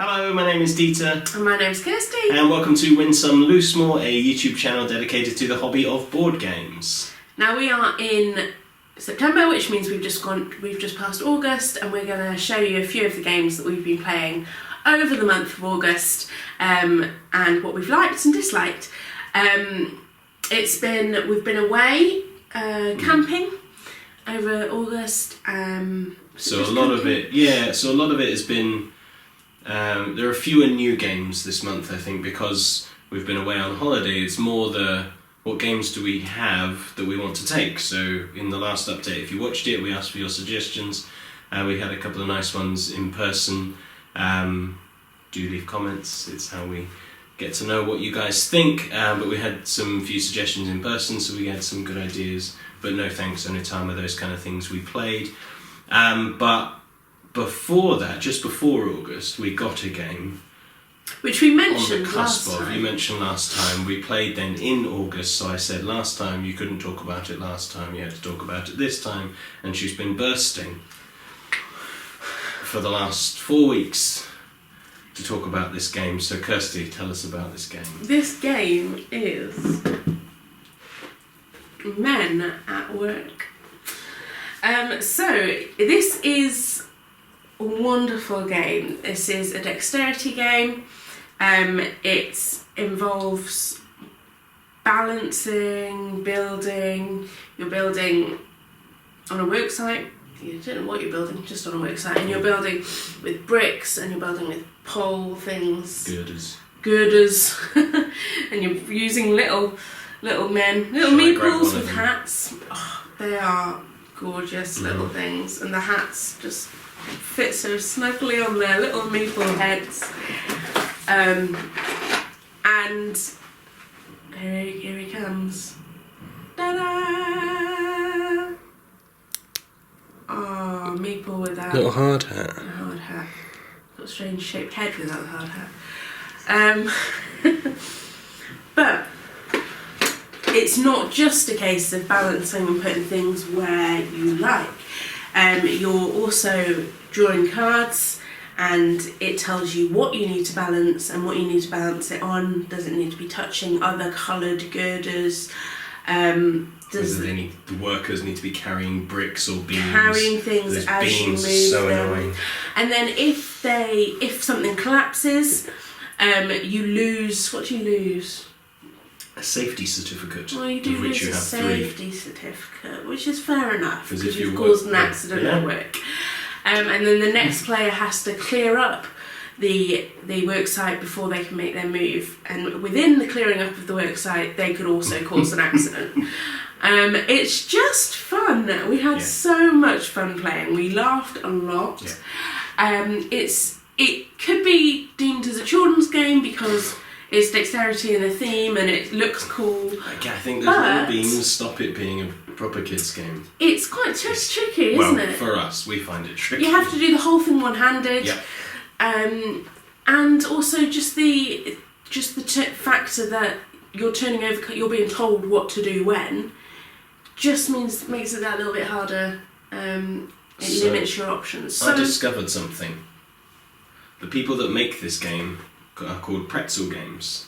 Hello, my name is Dieter. And my name's Kirsty. And welcome to Some Loosemore, a YouTube channel dedicated to the hobby of board games. Now we are in September, which means we've just passed August, and we're going to show you a few of the games that we've been playing over the month of August, and what we've liked and disliked. We've been away camping over August. So a lot of it has been. There are fewer new games this month, I think, because we've been away on holiday. It's more what games do we have that we want to take. So in the last update, if you watched it, we asked for your suggestions. We had a couple of nice ones in person. Do leave comments. It's how we get to know what you guys think. But we had some few suggestions in person, so we had some good ideas. But no thanks, only time of those kind of things we played. But before that, just before August, we got a game which we mentioned on the cusp last of. time. You mentioned last time. We played then in August, so I said last time you couldn't talk about it last time, you had to talk about it this time, and she's been bursting for the last 4 weeks to talk about this game. So Kirsty, tell us about this game. This game is Men at Work. So this is a wonderful game. This is a dexterity game. It involves balancing, building. You're building on a work site. You don't know what you're building, just on a work site. And you're building with bricks, and you're building with pole things. Girders. And you're using little men, little meeples with hats. Oh, they are gorgeous little things. And the hats just fit so snugly on their little meeple heads. And here he comes. Ta-da! Oh, meeple with that Little hard hat. a hard hat. Got a strange shaped head without the hard hat. But it's not just a case of balancing and putting things where you like. You're also drawing cards, and it tells you what you need to balance and what you need to balance it on. Does it need to be touching other coloured girders? The workers need to be carrying bricks or beams? Carrying things Those as you move so them. annoying. And then if something collapses, you lose. What do you lose? A safety certificate. Well, you do of which lose you a have safety certificate, which is fair enough, Because because if you've you caused an work- accident yeah. at work. And then the next player has to clear up the work site before they can make their move. And within the clearing up of the work site, they could also cause an accident. It's just fun. We had so much fun playing. We laughed a lot. Yeah. It could be deemed as a children's game because it's dexterity in the theme and it looks cool. I think those little beams stop it being a proper kids game. It's quite tricky, isn't it? For us, we find it tricky. You have to do the whole thing one-handed. Yeah. And also just the factor that you're turning over, you're being told what to do when, just makes it that little bit harder. It limits your options. So I discovered something. The people that make this game are called pretzel games,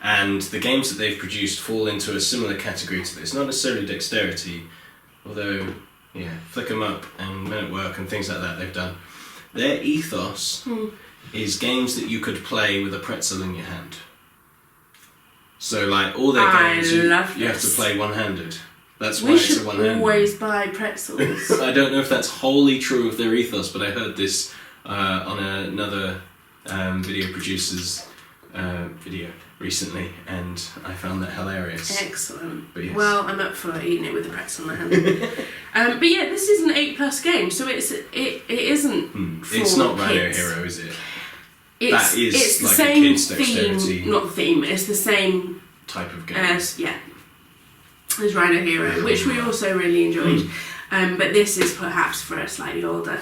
and the games that they've produced fall into a similar category to this. Not necessarily dexterity, although Flick 'em Up and Men at Work and things like that they've done. Their ethos is games that you could play with a pretzel in your hand. So like all their games you have to play one-handed. That's why it's a one-handed. We should always buy pretzels. I don't know if that's wholly true of their ethos, but I heard this on another video producer's video recently, and I found that hilarious. Excellent. But yes. Well, I'm up for eating it with the pretzel in my hand. But yeah, this is an 8+ game, so it isn't for It's not Rhino kids. Hero, is it? It's, That is it's the like a same kid's dexterity theme, not the theme. It's the same type of game. as Rhino Hero, which we also really enjoyed. But this is perhaps for a slightly older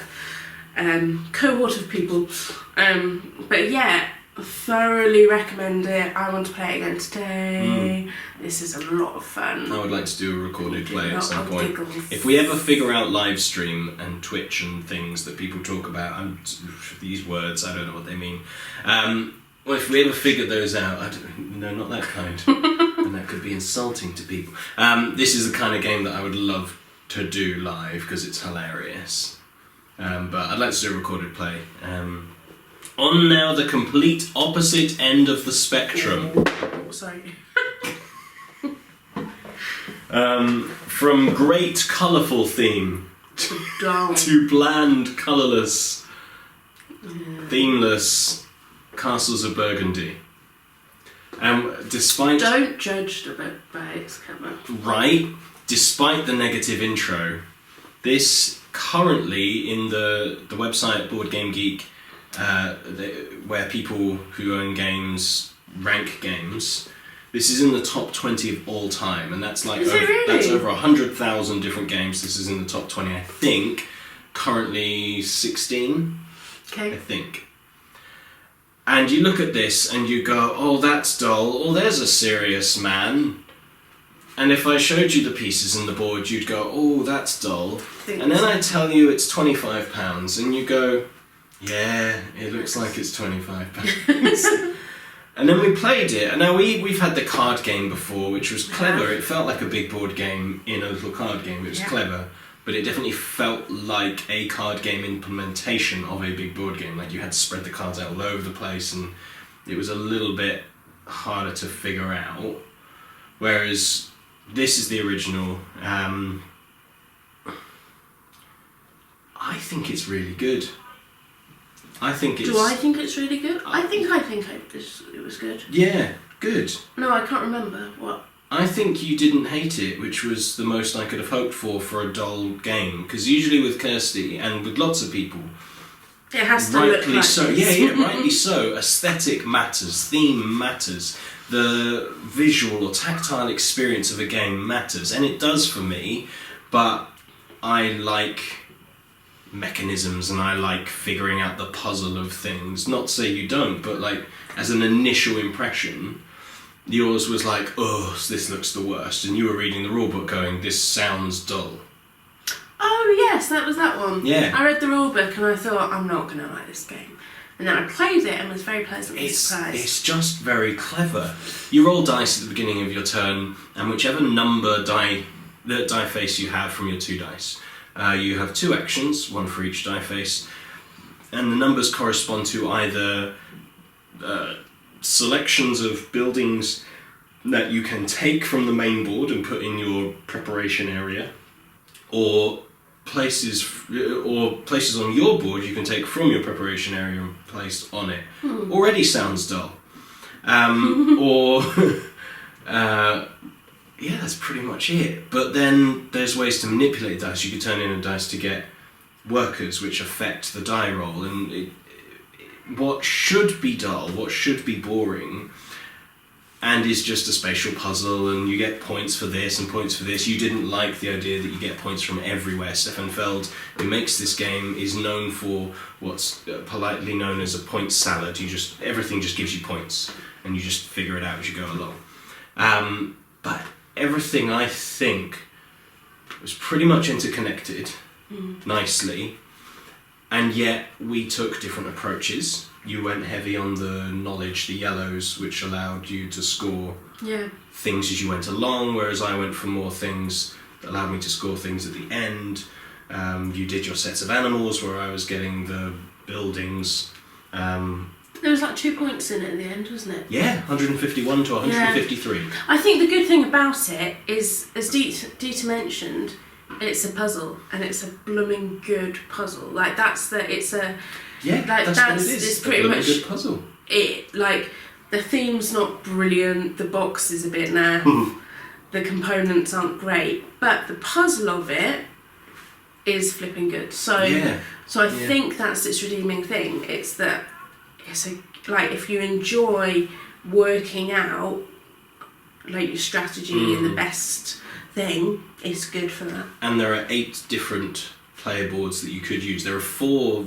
cohort of people. But yeah, thoroughly recommend it. I want to play it again today. This is a lot of fun. I would like to do a recorded play at some point. Giggles. If we ever figure out live stream and Twitch and things that people talk about, these words, I don't know what they mean. Well, if we ever figure those out, no, not that kind. And that could be insulting to people. This is the kind of game that I would love to do live because it's hilarious. But I'd like to do a recorded play. On now the complete opposite end of the spectrum. Oh, sorry. From great colourful theme to bland, colourless, themeless Castles of Burgundy. Despite... Don't judge the book by its cover. Right. Despite the negative intro, this currently in the website Board Game Geek, where people who own games rank games, this is in the top 20 of all time, and that's like that's over 100,000 different games. This is in the top 20, I think. Currently 16, okay. I think. And you look at this and you go, oh, that's dull. Oh, there's a serious man. And if I showed you the pieces in the board, you'd go, oh, that's dull. And then I tell you it's £25, and you go, yeah, it looks like it's £25. And then we played it. And now we've had the card game before, which was clever. It felt like a big board game in a little card game. It was clever. But it definitely felt like a card game implementation of a big board game. Like you had to spread the cards out all over the place, and it was a little bit harder to figure out. Whereas this is the original. I think it's really good. I think it's... Do I think it's really good? I think it was good. Yeah, good. No, I can't remember. What? I think you didn't hate it, which was the most I could have hoped for a dull game. Because usually with Kirsty, and with lots of people... It has to look like so. this. Yeah, rightly so. Aesthetic matters, theme matters, the visual or tactile experience of a game matters, and it does for me, but I like mechanisms and I like figuring out the puzzle of things. Not to say you don't, but like as an initial impression, yours was like, oh, this looks the worst, and you were reading the rulebook going, this sounds dull. Oh yes, that was that one. Yeah. I read the rulebook and I thought, I'm not going to like this game. And then I played it and was very pleasantly surprised. It's just very clever. You roll dice at the beginning of your turn, and whichever number die face you have from your 2 dice, you have 2 actions, 1 for each die face, and the numbers correspond to either selections of buildings that you can take from the main board and put in your preparation area, or places on your board you can take from your preparation area and place on it. Already sounds dull. Yeah, that's pretty much it. But then there's ways to manipulate dice. You could turn in a dice to get workers, which affect the die roll. And what should be dull, what should be boring, and is just a spatial puzzle, and you get points for this and points for this. You didn't like the idea that you get points from everywhere. Stefan Feld, who makes this game, is known for what's politely known as a point salad. Everything just gives you points, and you just figure it out as you go along. But everything, I think, was pretty much interconnected nicely, and yet we took different approaches. You went heavy on the knowledge, the yellows, which allowed you to score things as you went along, whereas I went for more things that allowed me to score things at the end. You did your sets of animals, where I was getting the buildings. There was like 2 points in it at the end, wasn't it? Yeah, 151 to 153. Yeah. I think the good thing about it is, as Dieter mentioned, it's a puzzle, and it's a blooming good puzzle. Like that's what it is. It's pretty much a good puzzle. It like the theme's not brilliant, the box is a bit naff, the components aren't great, but the puzzle of it is flipping good. So I think that's its redeeming thing. It's that it's if you enjoy working out like your strategy and the best thing, it's good for that. And there are 8 different player boards that you could use. There are 4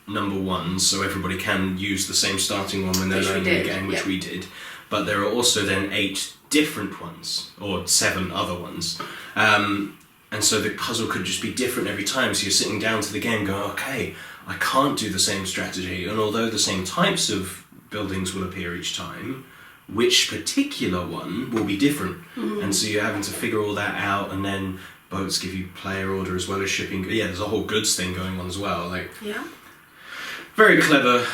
number ones, so everybody can use the same starting one when they're learning the game, which we did. But there are also then 8 different ones, or 7 other ones. And so the puzzle could just be different every time. So you're sitting down to the game going, okay, I can't do the same strategy. And although the same types of buildings will appear each time, which particular one will be different. And so you're having to figure all that out, and then boats give you player order as well as shipping. Yeah, there's a whole goods thing going on as well. Like, very clever.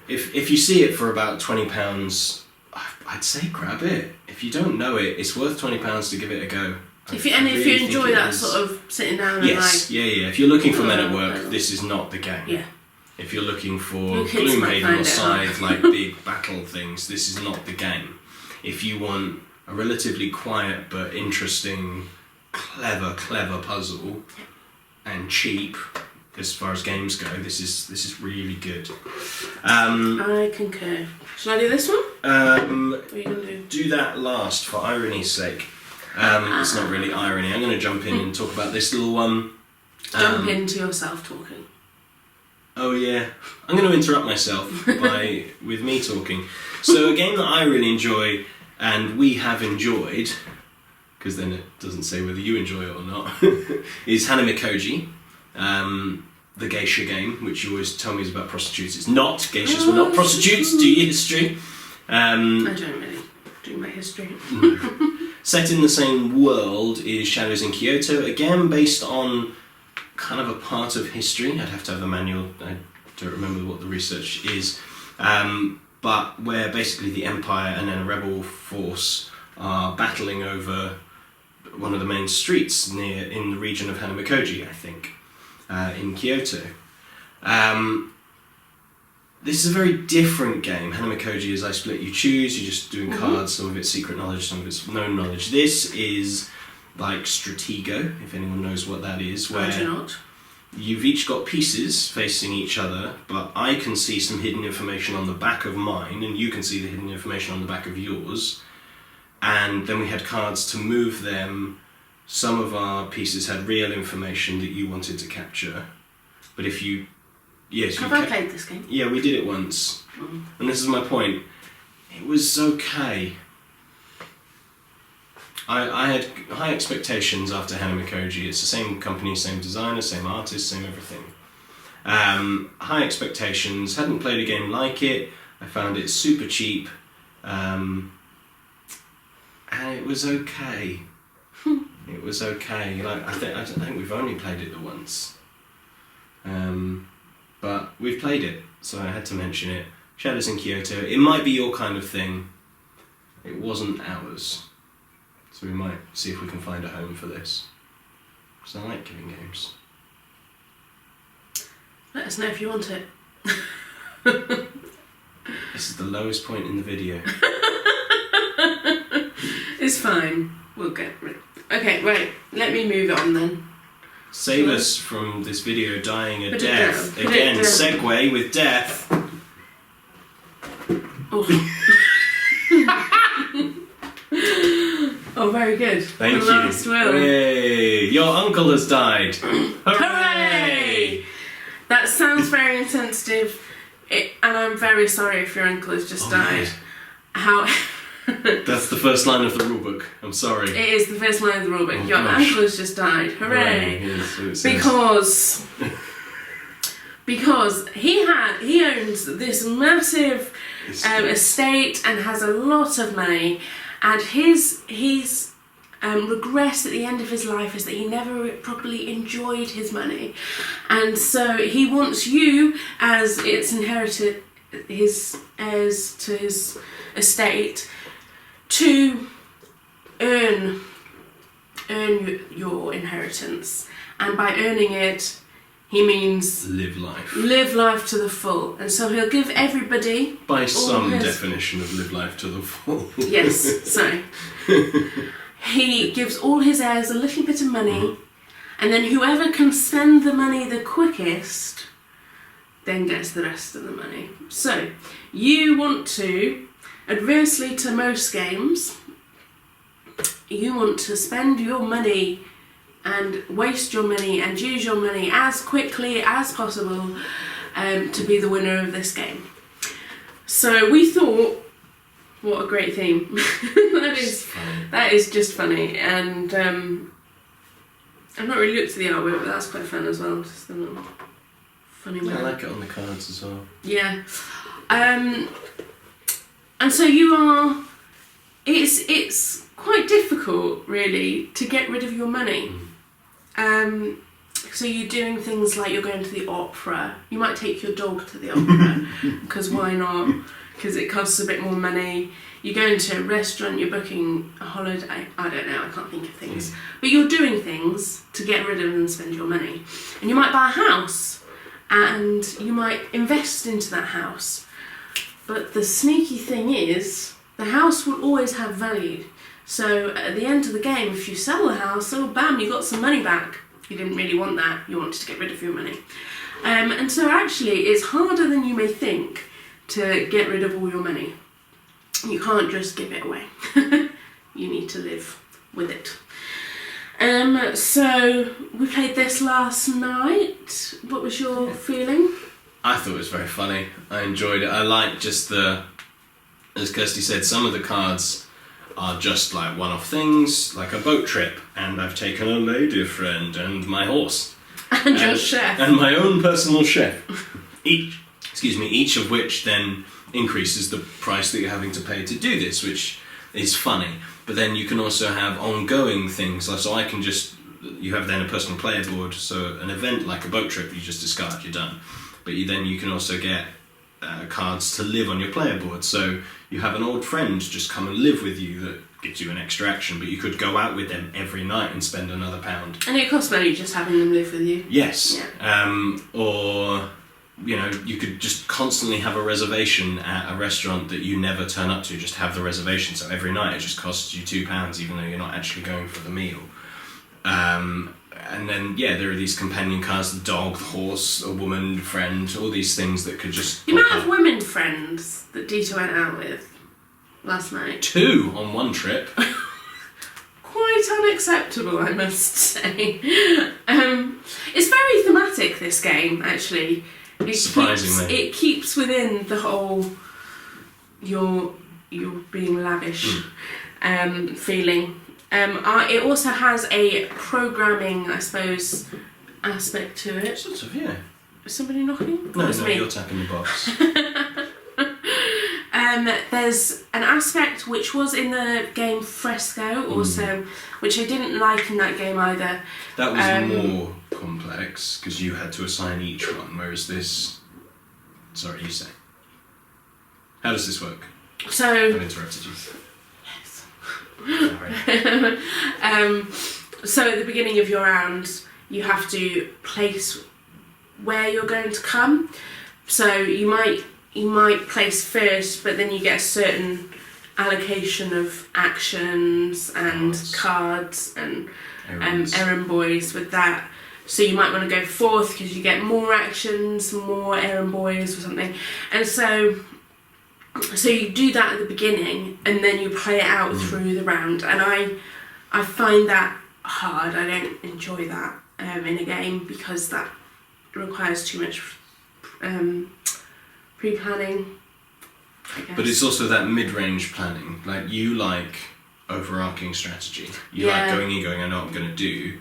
If you see it for about £20, I'd say grab it. If you don't know it, it's worth £20 to give it a go. If you enjoy that sort of sitting down and If you're looking for Men at Work, this is not the game. Yeah. If you're looking for Gloomhaven or Scythe, like big battle things, this is not the game. If you want a relatively quiet but interesting, clever puzzle, and cheap as far as games go, this is really good. I concur. Shall I do this one? What are you going to do that last for irony's sake. It's not really irony. I'm going to jump in and talk about this little one. Jump into yourself talking. Oh yeah, I'm going to interrupt myself with me talking. So a game that I really enjoy, and we have enjoyed, because then it doesn't say whether you enjoy it or not, is Hanamikoji, the geisha game, which you always tell me is about prostitutes. It's not. Geishas were not prostitutes. Do your history. I don't really do my history. No. Set in the same world is Shadows in Kyoto, again based on kind of a part of history. I'd have to have the manual, I don't remember what the research is, but where basically the Empire and then a rebel force are battling over one of the main streets in the region of Hanamikoji, I think, in Kyoto. This is a very different game. Hanamikoji is I split, you choose, you're just doing cards, some of it's secret knowledge, some of it's known knowledge. This is like Stratego, if anyone knows what that is, where you've each got pieces facing each other, but I can see some hidden information on the back of mine, and you can see the hidden information on the back of yours. And then we had cards to move them. Some of our pieces had real information that you wanted to capture, but if you... Yes, have I played this game? Yeah, we did it once. And this is my point. It was okay. I had high expectations after Hanamikoji. It's the same company, same designer, same artist, same everything. High expectations. Hadn't played a game like it. I found it super cheap. And it was okay. It was okay. Like I think we've only played it the once. But we've played it, so I had to mention it. Shadows in Kyoto. It might be your kind of thing. It wasn't ours. So we might see if we can find a home for this. Because I like giving games. Let us know if you want it. This is the lowest point in the video. It's fine. We'll get rid of it. Okay, right. Let me move on then. Save us from this video dying a death. Again, segue with death. Oh. Oh, very good. Thank the last you. Will. Yay! Your uncle has died. Hooray! That sounds very insensitive, and I'm very sorry if your uncle has just died. Yeah. How? That's the first line of the rulebook. I'm sorry. It is the first line of the rulebook. Your uncle has just died. Hooray! Yes, because he owns this massive estate and has a lot of money, and his regrets at the end of his life is that he never properly enjoyed his money, and so he wants you, as its inherited, his heirs to his estate, to earn your inheritance. And by earning it, he means live life to the full. And so he'll give everybody, by some definition of live life to the full. Yes, so he gives all his heirs a little bit of money, and then whoever can spend the money the quickest then gets the rest of the money. So you want to, adversely to most games, you want to spend your money and waste your money and use your money as quickly as possible, to be the winner of this game. So we thought, what a great theme. That is just funny. And I've not really looked at the artwork, but that's quite fun as well. Just a little funny one. I like it on the cards as well. Yeah. And so you are... It's quite difficult, really, to get rid of your money. So you're doing things like you're going to the opera. You might take your dog to the opera, because why not? Because it costs a bit more money. You're going to a restaurant, you're booking a holiday. I don't know, I can't think of things. But you're doing things to get rid of and spend your money. And you might buy a house, and you might invest into that house. But the sneaky thing is, the house will always have value. So at the end of the game, if you sell the house, oh bam, you got some money back. You didn't really want that, you wanted to get rid of your money. And so actually, it's harder than you may think to get rid of all your money. You can't just give it away. You need to live with it. So we played this last night. What was your feeling? I thought it was very funny. I enjoyed it. I like just as Kirsty said, some of the cards are just like one-off things, like a boat trip, and I've taken a lady friend and my horse. And your chef. And my own personal chef. Each of which then increases the price that you're having to pay to do this, which is funny. But then you can also have ongoing things, so I can you have then a personal player board, so an event like a boat trip, you just discard, you're done. But you can also get cards to live on your player board, so you have an old friend just come and live with you that gives you an extra action, but you could go out with them every night and spend another £1. And it costs money just having them live with you. Yes. Yeah. Or, you could just constantly have a reservation at a restaurant that you never turn up to, just have the reservation, so every night it just costs you £2 even though you're not actually going for the meal. And then, there are these companion cards, the dog, the horse, a woman friend, all these things that could just... The amount of women friends that Dieter went out with last night. 2 on one trip. Quite unacceptable, I must say. It's very thematic, this game, actually. Surprisingly. It keeps within the whole you're being lavish feeling. It also has a programming, I suppose, aspect to it. Sort of, yeah. Is somebody knocking? No, you're tapping the box. There's an aspect which was in the game Fresco also, which I didn't like in that game either. That was more complex, because you had to assign each one, whereas this... Sorry, you say. How does this work? So... I've interrupted you. So at the beginning of your round, you have to place where you're going to come. So you might place first, but then you get a certain allocation of actions and cards and errand boys with that. So you might want to go fourth because you get more actions, more errand boys or something. And so you do that at the beginning, and then you play it out through the round. And I find that hard. I don't enjoy that in a game, because that requires too much pre-planning, I guess. But it's also that mid-range planning. Like, you like overarching strategy. You like going, I know what I'm going to do.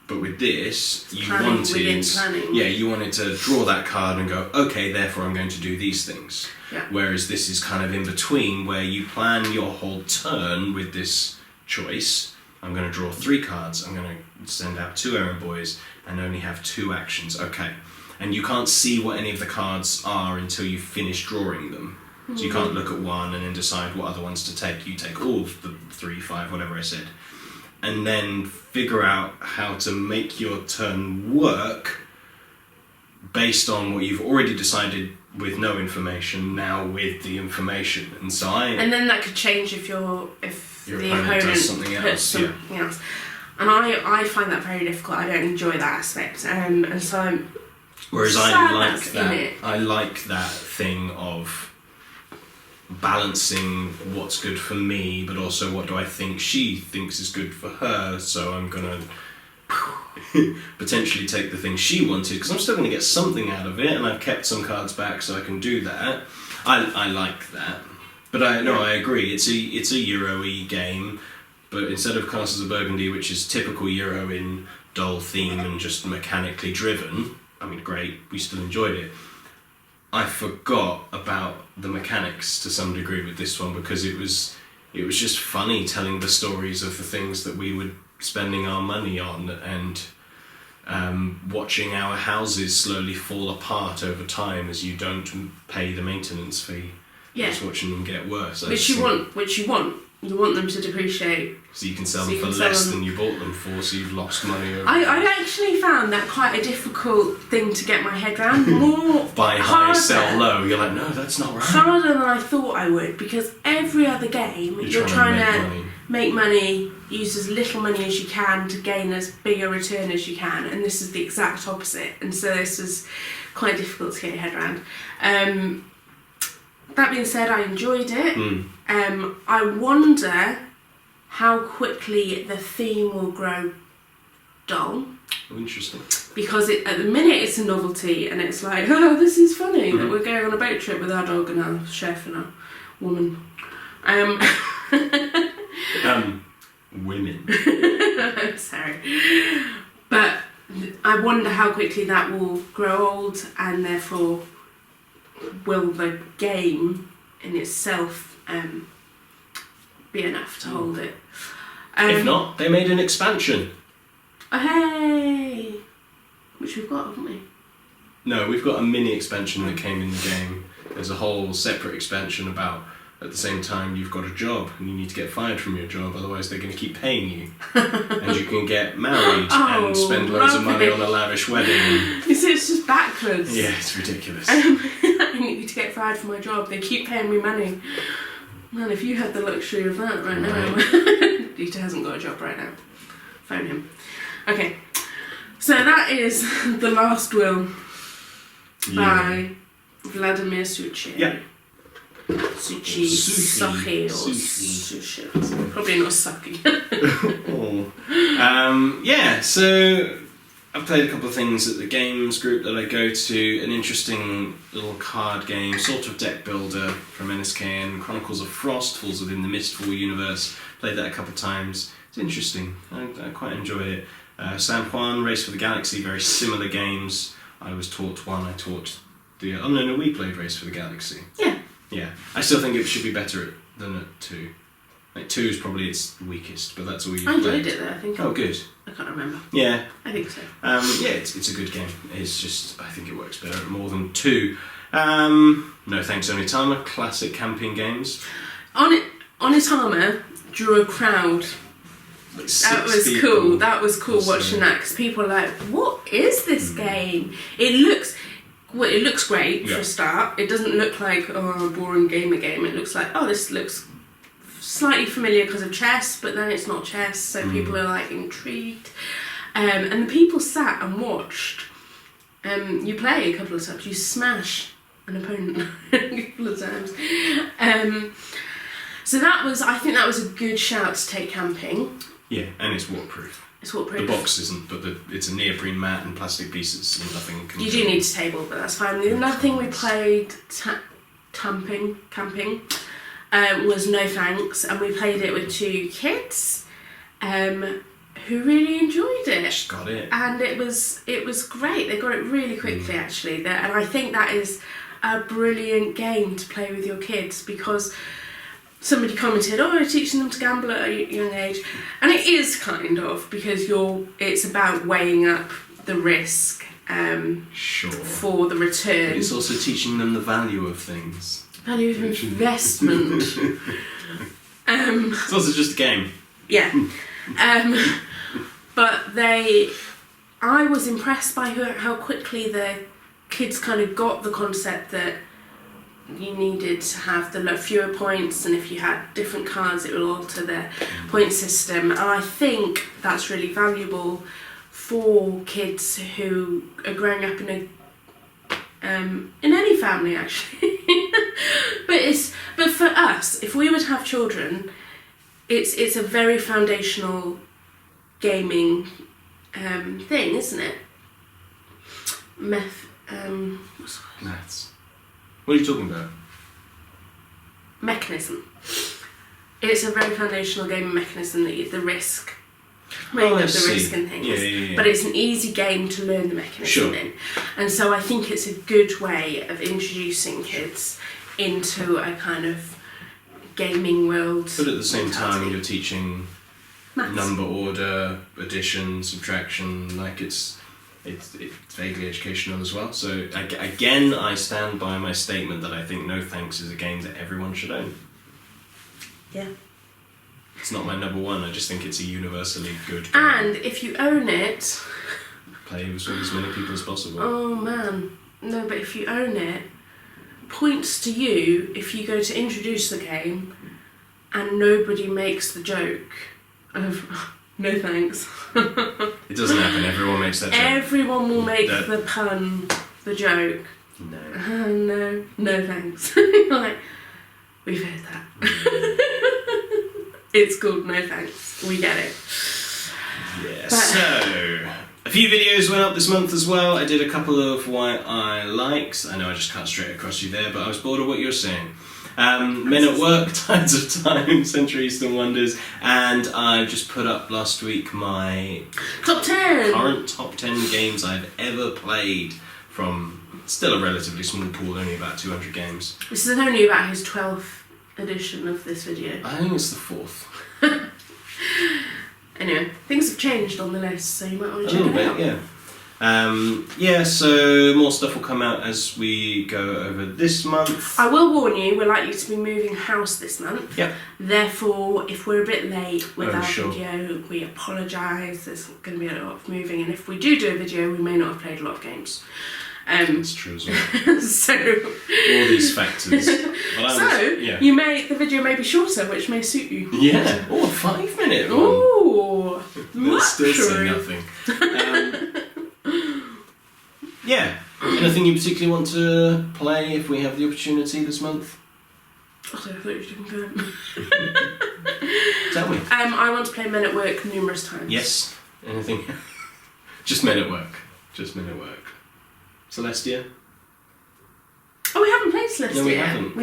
But with this, you wanted to draw that card and go, okay, therefore I'm going to do these things. Yeah. Whereas this is kind of in between, where you plan your whole turn with this choice. I'm going to draw 3 cards, I'm going to send out 2 errand boys, and only have 2 actions. Okay. And you can't see what any of the cards are until you finish drawing them. So you can't look at one and then decide what other ones to take. You take all of the 3, 5, whatever I said. And then figure out how to make your turn work based on what you've already decided with no information, now with the information. And so and then that could change if your opponent does something else. else. And I find that very difficult. I don't enjoy that aspect. And so I'm Whereas sad I that's like in that. it. I like that thing of balancing what's good for me, but also what do I think she thinks is good for her. So I'm gonna potentially take the thing she wanted, because I'm still going to get something out of it, and I've kept some cards back so I can do that. I like that. But I agree, it's a Euro-y game, but instead of Castles of Burgundy, which is typical Euro in dull theme and just mechanically driven, I mean, great, we still enjoyed it. I forgot about the mechanics to some degree with this one, because it was just funny telling the stories of the things that we were spending our money on, and watching our houses slowly fall apart over time as you don't pay the maintenance fee. Yeah. Just watching them get worse. Which you want. You want them to depreciate. So you can sell them for less than you bought them for, so you've lost money over I actually found that quite a difficult thing to get my head around. More buy high, sell low. You're like, no, that's not right. Harder than I thought I would, because every other game you're trying to make money, use as little money as you can to gain as big a return as you can, and this is the exact opposite. And so this was quite difficult to get your head around. That being said, I enjoyed it. I wonder how quickly the theme will grow dull. Oh, interesting. Because at the minute it's a novelty, and it's like, oh, this is funny that we're going on a boat trip with our dog and our chef and our woman. Women. Sorry. But I wonder how quickly that will grow old, and therefore will the game in itself be enough to hold it. If not, they made an expansion. Oh, hey! Which we've got, haven't we? No, we've got a mini expansion that came in the game. There's a whole separate expansion about, at the same time, you've got a job and you need to get fired from your job, otherwise they're going to keep paying you. And you can get married and spend loads of money on a lavish wedding. It's just backwards. Yeah, it's ridiculous. I need to get fired from my job. They keep paying me money. Man, if you had the luxury of that right now. Dieter hasn't got a job right now. Phone him. Okay. So that is The Last Will by Vladimir Suchy. Yeah. Sushi, Sushi, or Sushi. Probably not Sucky. Yeah, so I've played a couple of things at the games group that I go to. An interesting little card game, sort of deck builder from NSKN, Chronicles of Frost, falls within the Mistfall universe. Played that a couple of times. It's interesting. I quite enjoy it. San Juan, Race for the Galaxy, very similar games. I was taught one, I taught the... Oh no, we played Race for the Galaxy. Yeah. Yeah, I still think it should be better than at 2. Like 2 is probably its weakest, but that's all you. I enjoyed it though. I think. Oh, good. I can't remember. Yeah. I think so. Yeah, it's a good game. It's just I think it works better at more than 2. No Thanks Onitama, classic camping games. Onitama drew a crowd. Like that was people. Cool. That was cool watching that, because people are like, "What is this game?" It looks great for a start. It doesn't look like a boring gamer game. It looks like, oh, this looks slightly familiar because of chess, but then it's not chess, so people are like intrigued. And the people sat and watched. You play a couple of times. You smash an opponent a couple of times. So I think that was a good shout to take camping. Yeah, and it's waterproof. It's waterproof. The box isn't, but it's a neoprene mat and plastic pieces, and nothing can... You do need a table, but that's fine. Another thing we played, camping, was No Thanks, and we played it with 2 kids who really enjoyed it. Just got it. And it was great. They got it really quickly, actually. And I think that is a brilliant game to play with your kids, because... Somebody commented, oh, you're teaching them to gamble at a young age. And it is kind of, because it's about weighing up the risk for the return. But it's also teaching them the value of things. Value of investment. It's also just a game. Yeah. But I was impressed by how quickly the kids kind of got the concept that you needed to have the fewer points, and if you had different cards it will alter the point system. And I think that's really valuable for kids who are growing up in any family, actually. but for us, if we would have children, it's a very foundational gaming thing, isn't it? Maths. What are you talking about? Mechanism. It's a very foundational game of mechanism, the risk. Weighing up the risk and things. Yeah. But it's an easy game to learn the mechanism in. And so I think it's a good way of introducing kids into a kind of gaming world. But at the same time, you're teaching Maths. number order, addition, subtraction, like it's vaguely educational as well. So again, I stand by my statement that I think No Thanks is a game that everyone should own. Yeah. It's not my number one, I just think it's a universally good game. And if you own it... Play with as many people as possible. Oh man. No, but if you own it, points to you if you go to introduce the game and nobody makes the joke of no thanks. It doesn't happen, everyone makes that joke. Everyone will make the pun, the joke. No. No thanks. You're like, we've heard that. It's called No Thanks. We get it. Yeah, so a few videos went up this month as well. I did a couple of why I likes. I know I just cut straight across you there, but I was bored of what you were saying. Men at Work, Tides of Time, Century Eastern Wonders, and I just put up last week my Top 10! Current top 10 games I've ever played from still a relatively small pool, only about 200 games. This is only about his 12th edition of this video. I think it's the 4th. Anyway, things have changed on the list, so you might want to check it out. Yeah, so more stuff will come out as we go over this month. I will warn you, we're likely to be moving house this month. Yep. Therefore, if we're a bit late with our sure. video, we apologise. There's going to be a lot of moving, and if we do a video, we may not have played a lot of games. That's true as well. So all these factors. The video may be shorter, which may suit you. Yeah. Oh, a 5-minute one. Ooh, That's still saying nothing. Yeah. Anything you particularly want to play if we have the opportunity this month? I thought you didn't go. Tell me. I want to play Men at Work numerous times. Yes. Anything? Just Men at Work. Just Men at Work. Celestia? Oh, we haven't played Celestia. No, we haven't.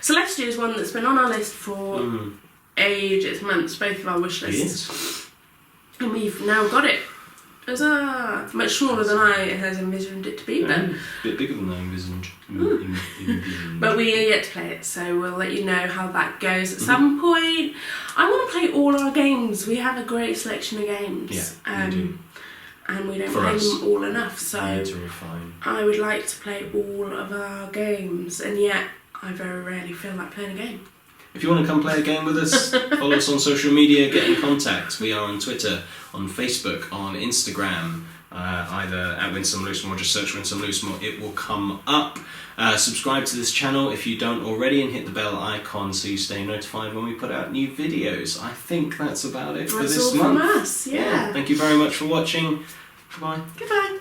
Celestia is one that's been on our list for ages, months, both of our wish lists. It is. And we've now got it. Huzzah! Much smaller than I has envisioned it to be, but a bit bigger than I envisioned. But we are yet to play it, so we'll let you know how that goes at some point. I want to play all our games. We have a great selection of games. Yeah, we do. And we don't play them all enough, so we need to refine. I would like to play all of our games, and yet I very rarely feel like playing a game. If you want to come play a game with us, follow us on social media, get in contact. We are on Twitter, on Facebook, on Instagram, either at Some Loosemore or just search Some Loosemore, it will come up. Subscribe to this channel if you don't already and hit the bell icon so you stay notified when we put out new videos. I think that's about it for this month. That's all from us, yeah. Thank you very much for watching. Goodbye. Goodbye.